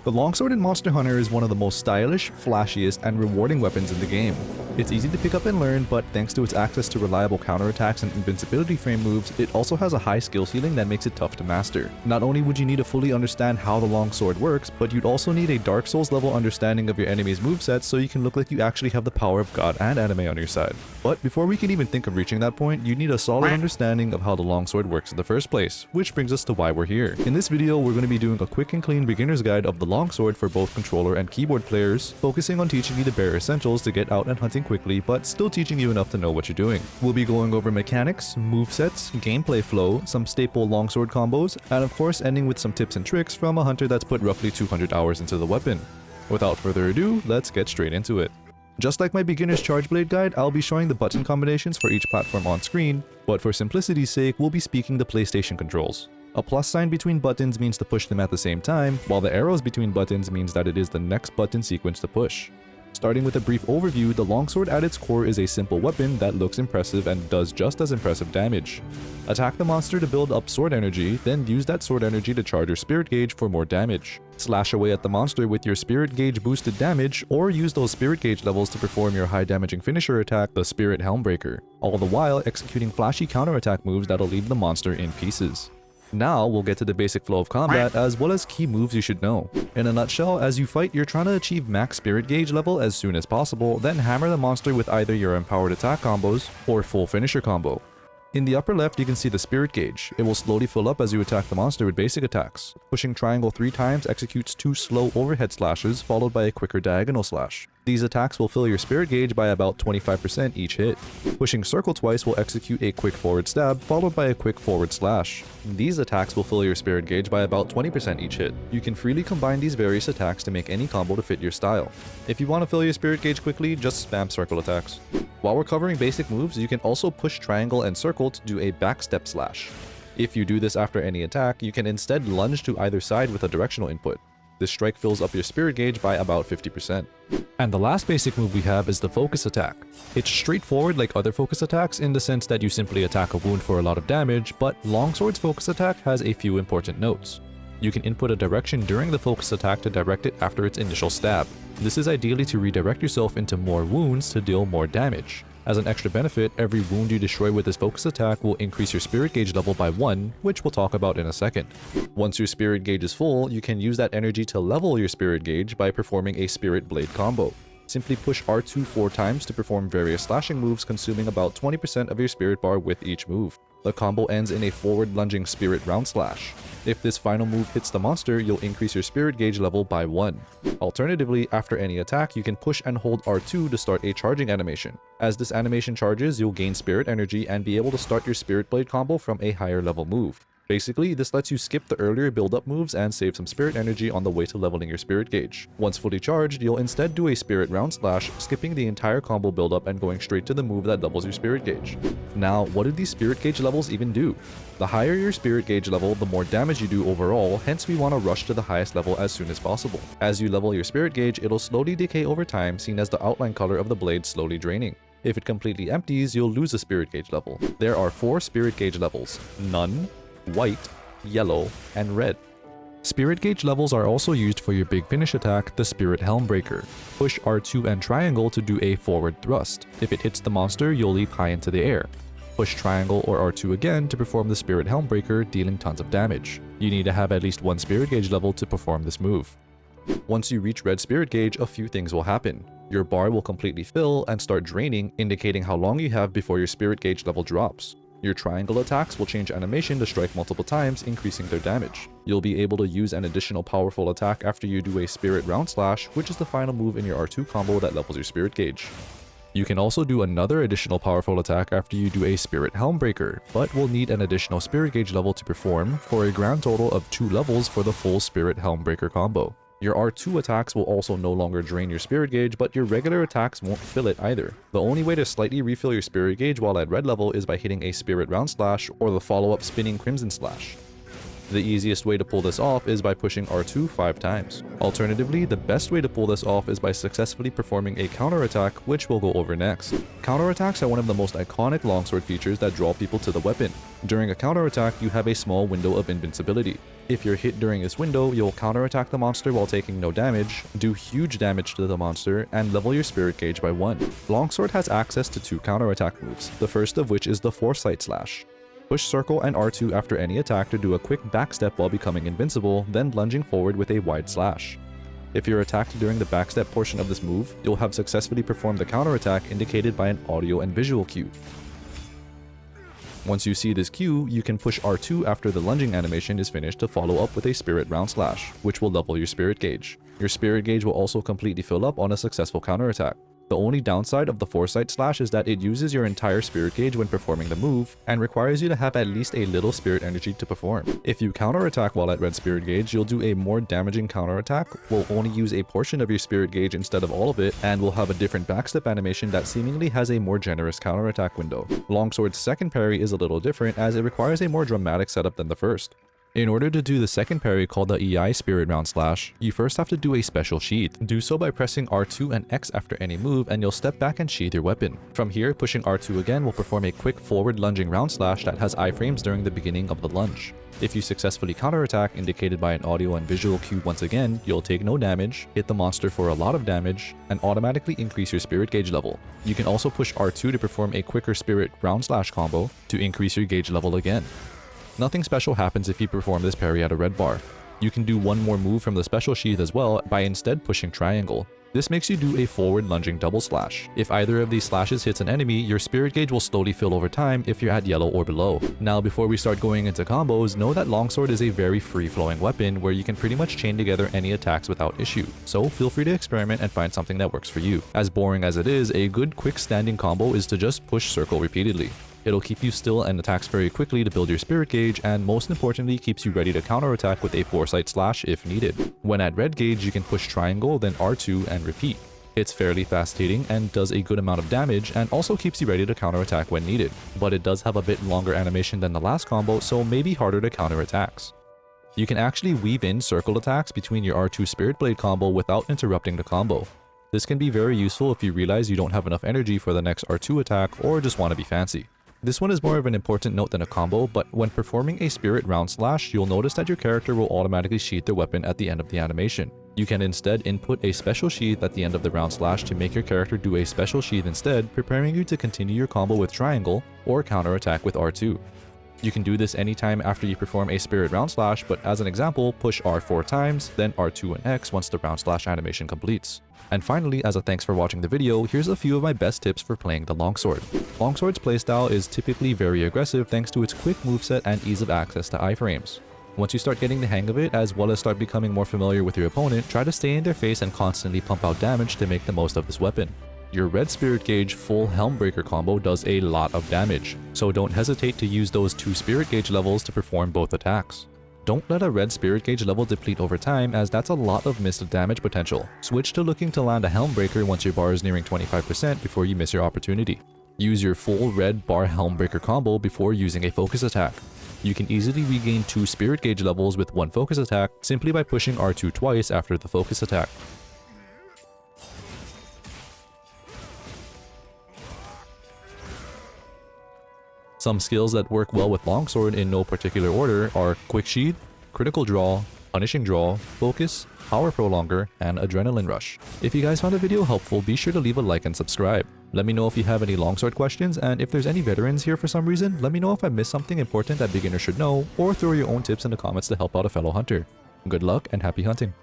The Longsword in Monster Hunter is one of the most stylish, flashiest, and rewarding weapons in the game. It's easy to pick up and learn, but thanks to its access to reliable counterattacks and invincibility frame moves, it also has a high skill ceiling that makes it tough to master. Not only would you need to fully understand how the Longsword works, but you'd also need a Dark Souls level understanding of your enemy's movesets so you can look like you actually have the power of God and anime on your side. But before we can even think of reaching that point, you need a solid understanding of how the Longsword works in the first place, which brings us to why we're here. In this video, we're going to be doing a quick and clean beginner's guide of the Longsword for both controller and keyboard players, focusing on teaching you the bare essentials to get out and hunting quickly, but still teaching you enough to know what you're doing. We'll be going over mechanics, movesets, gameplay flow, some staple Longsword combos, and of course ending with some tips and tricks from a hunter that's put roughly 200 hours into the weapon. Without further ado, let's get straight into it. Just like my beginner's charge blade guide, I'll be showing the button combinations for each platform on screen, but for simplicity's sake, we'll be speaking the PlayStation controls. A plus sign between buttons means to push them at the same time, while the arrows between buttons means that it is the next button sequence to push. Starting with a brief overview, the Longsword at its core is a simple weapon that looks impressive and does just as impressive damage. Attack the monster to build up sword energy, then use that sword energy to charge your spirit gauge for more damage. Slash away at the monster with your spirit gauge boosted damage, or use those spirit gauge levels to perform your high damaging finisher attack, the Spirit Helmbreaker, all the while executing flashy counterattack moves that'll leave the monster in pieces. Now we'll get to the basic flow of combat as well as key moves you should know. In a nutshell, as you fight, you're trying to achieve max spirit gauge level as soon as possible, then hammer the monster with either your empowered attack combos or full finisher combo. In the upper left, you can see the spirit gauge. It will slowly fill up as you attack the monster with basic attacks. Pushing triangle 3 times executes 2 slow overhead slashes followed by a quicker diagonal slash. These attacks will fill your spirit gauge by about 25% each hit. Pushing circle twice will execute a quick forward stab followed by a quick forward slash. These attacks will fill your spirit gauge by about 20% each hit. You can freely combine these various attacks to make any combo to fit your style. If you want to fill your spirit gauge quickly, just spam circle attacks. While we're covering basic moves, you can also push triangle and circle to do a backstep slash. If you do this after any attack, you can instead lunge to either side with a directional input. This strike fills up your spirit gauge by about 50%. And the last basic move we have is the focus attack. It's straightforward like other focus attacks in the sense that you simply attack a wound for a lot of damage, but Longsword's focus attack has a few important notes. You can input a direction during the focus attack to direct it after its initial stab. This is ideally to redirect yourself into more wounds to deal more damage. As an extra benefit, every wound you destroy with this focus attack will increase your spirit gauge level by 1, which we'll talk about in a second. Once your spirit gauge is full, you can use that energy to level your spirit gauge by performing a spirit blade combo. Simply push R2 4 times to perform various slashing moves, consuming about 20% of your spirit bar with each move. The combo ends in a forward lunging spirit round slash. If this final move hits the monster, you'll increase your spirit gauge level by 1. Alternatively, after any attack, you can push and hold R2 to start a charging animation. As this animation charges, you'll gain spirit energy and be able to start your spirit blade combo from a higher level move. Basically, this lets you skip the earlier build-up moves and save some spirit energy on the way to leveling your spirit gauge. Once fully charged, you'll instead do a spirit round slash, skipping the entire combo build-up and going straight to the move that levels your spirit gauge. Now, what do these spirit gauge levels even do? The higher your spirit gauge level, the more damage you do overall, hence we want to rush to the highest level as soon as possible. As you level your spirit gauge, it'll slowly decay over time, seen as the outline color of the blade slowly draining. If it completely empties, you'll lose a spirit gauge level. There are 4 spirit gauge levels: none, white, yellow, and red. Spirit gauge levels are also used for your big finish attack, the Spirit Helmbreaker. Push R2 and triangle to do a forward thrust. If it hits the monster, you'll leap high into the air. Push triangle or R2 again to perform the Spirit Helmbreaker, dealing tons of damage. You need to have at least 1 spirit gauge level to perform this move. Once you reach red spirit gauge, a few things will happen. Your bar will completely fill and start draining, indicating how long you have before your spirit gauge level drops. Your triangle attacks will change animation to strike multiple times, increasing their damage. You'll be able to use an additional powerful attack after you do a spirit round slash, which is the final move in your R2 combo that levels your spirit gauge. You can also do another additional powerful attack after you do a Spirit Helmbreaker, but will need an additional spirit gauge level to perform, for a grand total of 2 levels for the full Spirit Helmbreaker combo. Your R2 attacks will also no longer drain your spirit gauge, but your regular attacks won't fill it either. The only way to slightly refill your spirit gauge while at red level is by hitting a spirit round slash or the follow-up spinning crimson slash. The easiest way to pull this off is by pushing R2 5 times. Alternatively, the best way to pull this off is by successfully performing a counterattack, which we'll go over next. Counterattacks are one of the most iconic longsword features that draw people to the weapon. During a counterattack, you have a small window of invincibility. If you're hit during this window, you'll counterattack the monster while taking no damage, do huge damage to the monster, and level your spirit gauge by 1. Longsword has access to 2 counterattack moves, the first of which is the Foresight Slash. Push circle and R2 after any attack to do a quick backstep while becoming invincible, then lunging forward with a wide slash. If you're attacked during the backstep portion of this move, you'll have successfully performed the counterattack indicated by an audio and visual cue. Once you see this cue, you can push R2 after the lunging animation is finished to follow up with a Spirit Round Slash, which will level your spirit gauge. Your spirit gauge will also completely fill up on a successful counterattack. The only downside of the Foresight Slash is that it uses your entire spirit gauge when performing the move, and requires you to have at least a little spirit energy to perform. If you counterattack while at red spirit gauge, you'll do a more damaging counterattack, will only use a portion of your spirit gauge instead of all of it, and will have a different backstep animation that seemingly has a more generous counterattack window. Longsword's second parry is a little different, as it requires a more dramatic setup than the first. In order to do the second parry called the EI Spirit Round Slash, you first have to do a special sheath. Do so by pressing R2 and X after any move, and you'll step back and sheath your weapon. From here, pushing R2 again will perform a quick forward lunging round slash that has iframes during the beginning of the lunge. If you successfully counterattack, indicated by an audio and visual cue once again, you'll take no damage, hit the monster for a lot of damage, and automatically increase your spirit gauge level. You can also push R2 to perform a quicker Spirit Round Slash combo to increase your gauge level again. Nothing special happens if you perform this parry at a red bar. You can do one more move from the special sheath as well by instead pushing triangle. This makes you do a forward lunging double slash. If either of these slashes hits an enemy, your spirit gauge will slowly fill over time if you're at yellow or below. Now before we start going into combos, know that Longsword is a very free-flowing weapon where you can pretty much chain together any attacks without issue, so feel free to experiment and find something that works for you. As boring as it is, a good quick standing combo is to just push circle repeatedly. It'll keep you still and attacks very quickly to build your spirit gauge, and most importantly keeps you ready to counterattack with a Foresight Slash if needed. When at red gauge, you can push triangle, then R2 and repeat. It's fairly fast hitting and does a good amount of damage, and also keeps you ready to counterattack when needed. But it does have a bit longer animation than the last combo, so maybe harder to counterattacks. You can actually weave in circle attacks between your R2 Spirit Blade combo without interrupting the combo. This can be very useful if you realize you don't have enough energy for the next R2 attack or just want to be fancy. This one is more of an important note than a combo, but when performing a Spirit Round Slash, you'll notice that your character will automatically sheath their weapon at the end of the animation. You can instead input a special sheath at the end of the round slash to make your character do a special sheath instead, preparing you to continue your combo with triangle or counterattack with R2. You can do this anytime after you perform a Spirit Round Slash, but as an example, push R 4 times, then R2 and X once the Round Slash animation completes. And finally, as a thanks for watching the video, here's a few of my best tips for playing the Longsword. Longsword's playstyle is typically very aggressive thanks to its quick moveset and ease of access to iframes. Once you start getting the hang of it, as well as start becoming more familiar with your opponent, try to stay in their face and constantly pump out damage to make the most of this weapon. Your red spirit gauge full Helmbreaker combo does a lot of damage, so don't hesitate to use those 2 spirit gauge levels to perform both attacks. Don't let a red spirit gauge level deplete over time, as that's a lot of missed damage potential. Switch to looking to land a Helmbreaker once your bar is nearing 25% before you miss your opportunity. Use your full red bar Helmbreaker combo before using a focus attack. You can easily regain 2 spirit gauge levels with 1 focus attack simply by pushing R2 twice after the focus attack. Some skills that work well with Longsword in no particular order are Quick Sheath, Critical Draw, Punishing Draw, Focus, Power Prolonger, and Adrenaline Rush. If you guys found the video helpful, be sure to leave a like and subscribe. Let me know if you have any Longsword questions, and if there's any veterans here for some reason, let me know if I missed something important that beginners should know, or throw your own tips in the comments to help out a fellow hunter. Good luck and happy hunting!